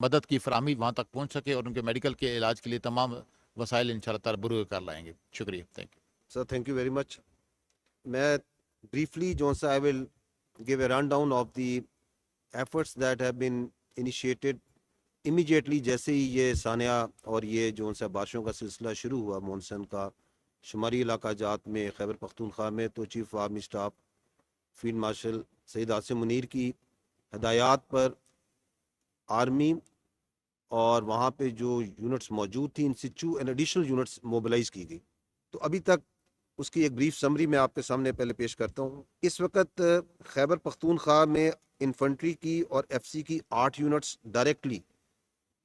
مدد کی فراہمی وہاں تک پہنچ سکے اور ان کے میڈیکل کے علاج کے لیے تمام وسائل انشاءاللہ تعالیٰ بروئے کر لائیں گے. شکریہ. Thank you. Sir thank you very much. میں briefly جو سا I will give a rundown of the efforts that have been initiated immediately جیسے ہی یہ سانحہ اور یہ جو سا بارشوں کا سلسلہ شروع ہوا مونسون کا شمالی علاقہ جات میں خیبر پختونخوا میں, تو chief of army staff field marshal Syed Asim Munir کی ہدایات پر آرمی اور وہاں پہ جو یونٹس موجود تھیں ان سچو اینڈ ایڈیشنل یونٹس موبلائز کی گئی. تو ابھی تک اس کی ایک بریف سمری میں آپ کے سامنے پہلے پیش کرتا ہوں. اس وقت خیبر پختونخوا میں انفنٹری کی اور ایف سی کی 8 یونٹس ڈائریکٹلی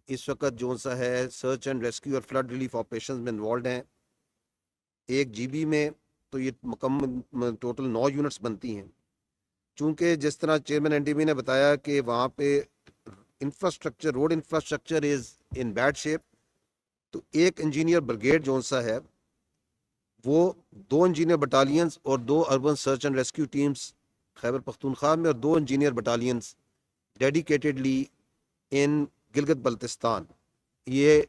اس وقت جو سا ہے سرچ اینڈ ریسکیو اور فلڈ ریلیف آپریشنز میں انوالوڈ ہیں. ایک جی بی میں تو یہ مکمل ٹوٹل 9 یونٹس بنتی ہیں. چونکہ جس طرح چیئرمین این ڈی بی نے بتایا کہ وہاں پہ infrastructure road infrastructure is in bad shape, تو ایک انجینئر بریگیڈ جو سا ہے وہ 2 انجینئر بٹالینز اور 2 urban search and rescue teams Khyber Pakhtunkhwa میں اور 2 engineer battalions dedicatedly in Gilgit Baltistan یہ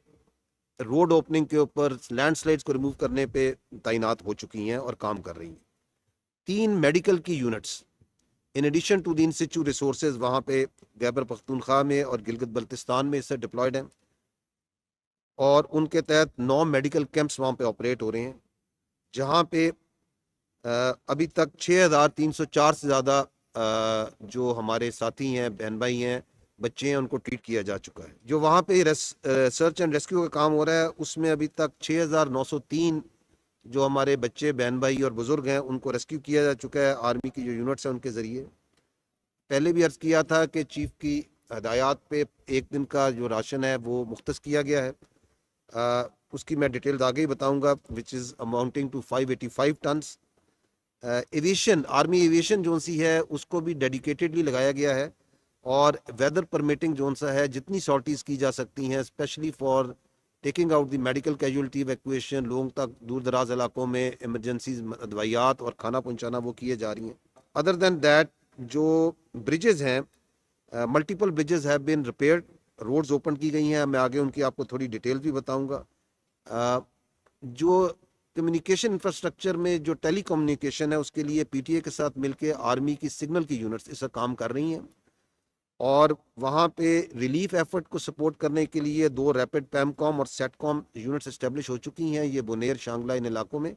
روڈ اوپننگ کے اوپر لینڈ سلائڈز کو ریموو کرنے پہ تعینات ہو چکی ہیں اور کام کر رہی ہیں. 3 میڈیکل کی units in addition to the in situ resources وہاں پہ خیبر پختونخوا میں اور گلگت بلتستان میں اس سے ڈپلائڈ ہیں, اور ان کے تحت 9 میڈیکل کیمپس وہاں پہ آپریٹ ہو رہے ہیں, جہاں پہ ابھی تک 6304 سے زیادہ جو ہمارے ساتھی ہیں, بہن بھائی ہیں, بچے ہیں, ان کو ٹریٹ کیا جا چکا ہے. جو وہاں پہ سرچ اینڈ ریسکیو کا کام ہو رہا ہے اس میں ابھی تک 6903 جو ہمارے بچے, بہن بھائی اور بزرگ ہیں ان کو ریسکیو کیا جا چکا ہے آرمی کی جو یونٹس ہیں ان کے ذریعے. پہلے بھی عرض کیا تھا کہ چیف کی ہدایات پہ ایک دن کا جو راشن ہے وہ مختص کیا گیا ہے. اس کی میں ڈیٹیلز آگے ہی بتاؤں گا, which is amounting to 585 tons. Aviation army aviation جو سی ہے اس کو بھی ڈیڈیکیٹڈلی لگایا گیا ہے, اور ویدر پرمیٹنگ جو سا ہے جتنی سارٹیز کی جا سکتی ہیں especially for taking out the medical casualty evacuation, لوگوں تک دور دراز علاقوں میں ایمرجنسیز ادویات اور کھانا پہنچانا وہ کیے جا رہی ہیں. ادر دین دیٹ جو بریجز ہیں multiple bridges have been repaired, roads open کی گئی ہیں. میں آگے ان کی آپ کو تھوڑی ڈیٹیل بھی بتاؤں گا. جو کمیونیکیشن انفراسٹرکچر میں جو ٹیلی کمیونیکیشن ہے اس کے لیے پی ٹی اے کے ساتھ مل کے آرمی کی سگنل کی یونٹس اس کا کام کر رہی ہیں, اور وہاں پہ ریلیف ایفرٹ کو سپورٹ کرنے کے لیے 2 ریپڈ پیم کام اور سیٹ کام یونٹس اسٹیبلش ہو چکی ہیں, یہ بونیر شانگلہ ان علاقوں میں,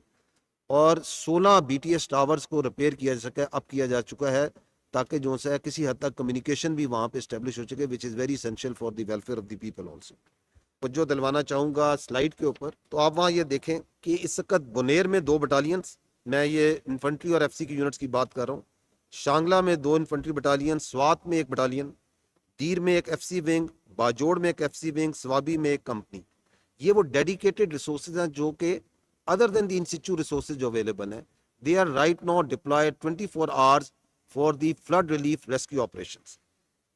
اور 16 بی ٹی ایس ٹاورز کو ریپیئر کیا جا سکے, اب کیا جا چکا ہے, تاکہ جو ہے کسی حد تک کمیونیکیشن بھی وہاں پہ اسٹیبلش ہو چکے, which is very essential for the welfare of the people also. جو دلوانا چاہوں گا سلائیڈ کے اوپر, تو آپ وہاں یہ دیکھیں کہ اس وقت بونیر میں 2 بٹالینز, میں یہ انفنٹری اور ایف سی کی یونٹس کی بات کر رہا ہوں, شانگلہ میں 2 انفنٹری بٹالین, سوات میں 1 بٹالین, دیر میں 1 ایف سی ونگ, باجوڑ میں 1 ایف سی ونگ, سوابی میں 1 کمپنی. یہ وہ ڈیڈیکیٹڈ ریسورسز ہیں جو کہ other than the institute resources جو اویلیبل ہیں, they are right now deployed 24 hours for the flood relief rescue operations.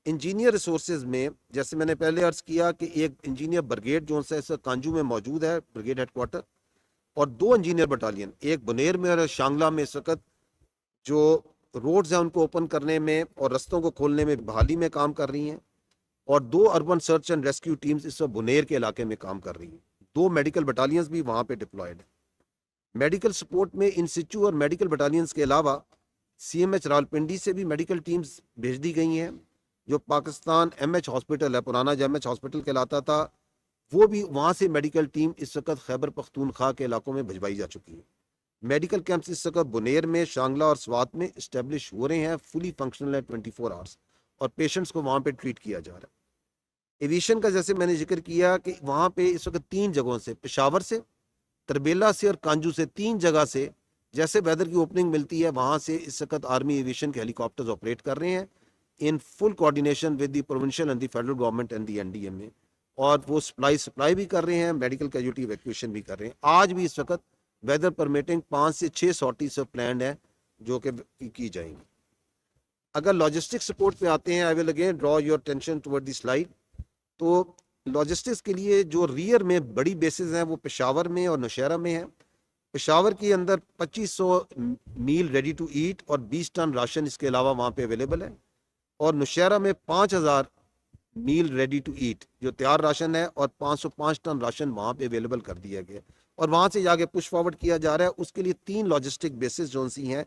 Engineer resources میں جیسے میں نے پہلے عرض کیا کہ ایک انجینئر بریگیڈ جو ہے کانجو میں موجود ہے, بریگیڈ ہیڈ کوارٹر, اور 2 انجینئر بٹالین, ایک بنیر میں اور شانگلہ میں اس وقت جو روڈز ہیں ان کو اوپن کرنے میں اور رستوں کو کھولنے میں بحالی میں کام کر رہی ہیں, اور 2 urban search and rescue teams اس وقت بنیر کے علاقے میں کام کر رہی ہیں. 2 میڈیکل بٹالینز بھی وہاں پہ ڈپلائڈ ہیں. میڈیکل سپورٹ میں ان سچو اور میڈیکل بٹالینز کے علاوہ سی ایم ایچ راولپنڈی سے بھی میڈیکل ٹیمز بھیج دی گئی ہیں. جو پاکستان ایم ایچ ہاسپٹل ہے, پرانا جو ایم ایچ ہاسپٹل کہلاتا تھا, وہ بھی وہاں سے میڈیکل ٹیم اس وقت خیبر پختونخوا کے علاقوں میں بھجوائی جا چکی ہے. میڈیکل کیمپس اس وقت بنیر میں, شانگلہ اور سوات میں اسٹیبلش ہو رہے ہیں, فلی فنکشنل ہے 24 hours, اور پیشنٹس کو وہاں پہ ٹریٹ کیا جا رہا ہے. ایویشن کا جیسے میں نے ذکر کیا کہ وہاں پہ اس وقت 3 جگہوں سے, پشاور سے, تربیلا سے اور کانجو سے, 3 جگہ سے جیسے ویدر کی اوپننگ ملتی ہے وہاں سے اس وقت آرمی ایویشن کے ہیلی کاپٹرز آپریٹ کر رہے ہیں in full coordination with the provincial and the federal government and the NDMA, اور وہ سپلائی بھی کر رہے ہیں, میڈیکل کیجولٹی ایویکویشن بھی کر رہے ہیں. آج بھی اس وقت ویدر پرمیٹنگ 5 سے 6 سارٹیز پلانڈ ہیں جو کہ کی جائیں گی. اگر لاجسٹک سپورٹ پہ آتے ہیں, I will again draw your attention toward the slide. تو لاجسٹکس کے لیے جو ریئر میں بڑی بیسز ہیں وہ پشاور میں اور نوشہرہ میں ہیں. پشاور کے اندر 2500 میل ریڈی ٹو ایٹ اور 20 ٹن راشن اس کے علاوہ وہاں پہ اویلیبل ہے, اور نوشہرہ میں 5000 میل ریڈی ٹو ایٹ جو تیار راشن ہے, اور 505 ٹن راشن وہاں پہ اویلیبل کر دیا گیا, اور وہاں سے جا کے پش فارورڈ کیا جا رہا ہے. اس کے لیے 3 لاجسٹک بیسز جو سی ہیں,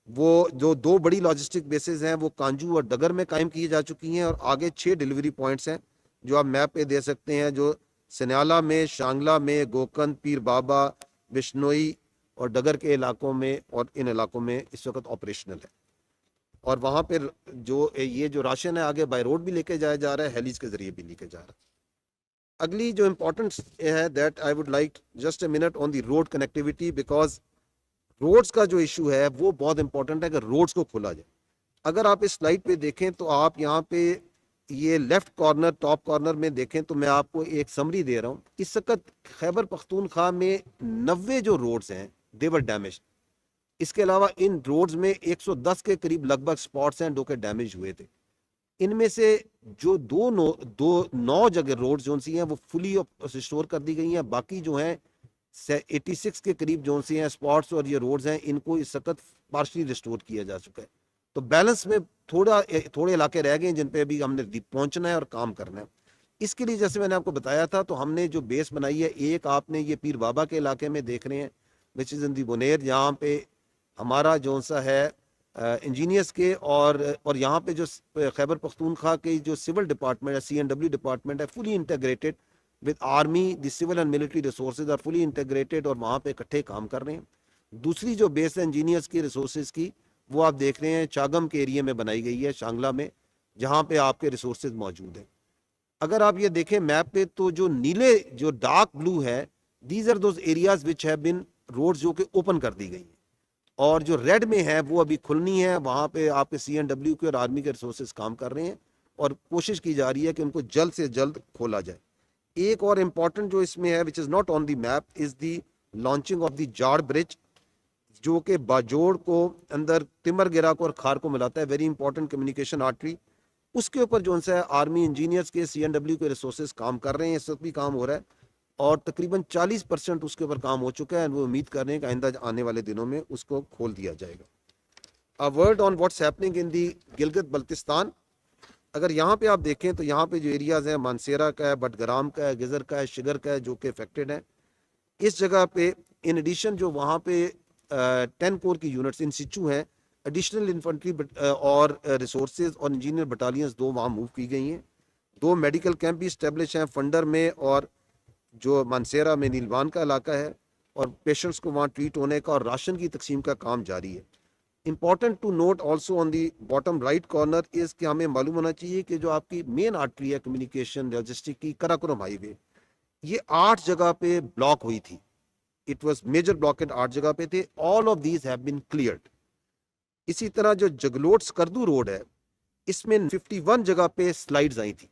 وہ جو 2 بڑی لاجسٹک بیسز ہیں وہ کانجو اور ڈگر میں قائم کی جا چکی ہیں, اور آگے 6 ڈیلیوری پوائنٹس ہیں جو آپ میپ پہ دے سکتے ہیں, جو سنیالہ میں, شانگلہ میں, گوکند, پیر بابا, بشنوئی اور ڈگر کے علاقوں میں اور ان علاقوں میں اس وقت آپریشنل ہے. اور وہاں پہ جو یہ جو راشن ہے آگے بائی روڈ بھی لے کے جایا جا رہا ہے, ہیلیز کے ذریعے بھی لے کے جا رہا ہے. اگلی جو امپورٹنٹ ہے that I would like just a minute on the road connectivity, because roads کا جو ایشو ہے وہ بہت امپورٹنٹ ہے کہ روڈز کو کھولا جائے. اگر آپ اس سلائڈ پہ دیکھیں تو آپ یہاں پہ یہ لیفٹ کارنر ٹاپ کارنر میں دیکھیں تو میں آپ کو ایک سمری دے رہا ہوں. اس وقت خیبر پختونخوا میں 90 جو روڈز ہیں دے ور ڈیمیج. اس کے علاوہ ان روڈز میں 110 کے قریب لگ بھگ سپاٹس ہیں جو کہ ڈیمیج ہوئے تھے. ان میں سے جو 9 جگہ روڈز جو سی ہیں وہ فلی ریسٹور کر دی گئی ہیں. باقی جو ہیں 86 کے قریب جو سی ہیں سپاٹس اور یہ روڈز ہیں, ان کو اس وقت پارشلی ریسٹور کیا جا چکا ہے. تو بیلنس میں تھوڑے علاقے رہ گئے ہیں جن پہ ابھی ہم نے پہنچنا ہے اور کام کرنا ہے. اس کے لیے جیسے میں نے آپ کو بتایا تھا تو ہم نے جو بیس بنائی ہے, ایک آپ نے یہ پیر بابا کے علاقے میں دیکھ رہے ہیں وچ از ان دی بنیر, جہاں پہ ہمارا جو سا ہے انجینئرس کے اور یہاں پہ جو خیبر پختونخوا کے جو سول ڈپارٹمنٹ ہے, CNW ڈپارٹمنٹ ہے, fully integrated with army, the civil and military resources are fully integrated, اور وہاں پہ اکٹھے کام کر رہے ہیں. دوسری جو بیس ہے انجینئرس کی ریسورسز کی, وہ آپ دیکھ رہے ہیں چاگم کے ایریے میں بنائی گئی ہے, شانگلہ میں, جہاں پہ آپ کے ریسورسز موجود ہیں. اگر آپ یہ دیکھیں میپ پہ تو جو نیلے جو ڈارک بلو ہے, these are those areas which have been roads جو کہ اوپن کر دی گئی ہیں, اور جو ریڈ میں ہے وہ ابھی کھلنی ہے. وہاں پہ آپ کے CNW کے اور آرمی کے ریسورسز کام کر رہے ہیں, اور کوشش کی جا رہی ہے کہ ان کو جلد سے جلد کھولا جائے. ایک اور امپورٹنٹ جو اس میں ہے which is not on the map is the launching of the Jaar bridge, جو کہ باجوڑ کو اندر تمر گرا کو اور کھار کو ملاتا ہے, ویری امپورٹنٹ کمیونیکیشن آرٹری. اس کے اوپر جو ہے آرمی انجینئرس کے CNW کے ریسورسز کام کر رہے ہیں, اس وقت بھی کام ہو رہا ہے, اور تقریباً 40% اس کے اوپر کام ہو چکا ہے. وہ امید کر رہے ہیں کہ آئندہ آنے والے دنوں میں اس کو کھول دیا جائے گا. A word on what's happening in the Gilgit Baltistan. اگر یہاں پہ آپ دیکھیں تو یہاں پہ جو ایریاز ہیں مانسیرا کا ہے, بٹگرام کا ہے, گزر کا ہے, شگر کا ہے, جو کہ افیکٹڈ ہیں. اس جگہ پہ ان ایڈیشن جو وہاں پہ 10 کور کی یونٹس ان سچو ہیں, ایڈیشنل انفنٹری اور ریسورسز اور انجینئر بٹالینز 2 وہاں موو کی گئی ہیں. 2 میڈیکل کیمپ بھی اسٹیبلش ہیں, فنڈر میں اور جو مانسیرا میں نیلوان کا علاقہ ہے, اور پیشنٹس کو وہاں ٹریٹ ہونے کا اور راشن کی تقسیم کا کام جاری ہے. Important to note also on the bottom right corner is کہ ہمیں معلوم ہونا چاہیے کہ جو آپ کی مین آرٹری ہے کمیونیکیشن لاجسٹک کی, کراکرم ہائی وے, یہ 8 جگہ پہ بلاک ہوئی تھی. اٹ واز میجر بلاکڈ 8 جگہ پہ تھے. All of these have been cleared. اسی طرح جو جگلوٹ سکردو روڈ ہے, اس میں 51 جگہ پہ سلائڈز آئی تھی.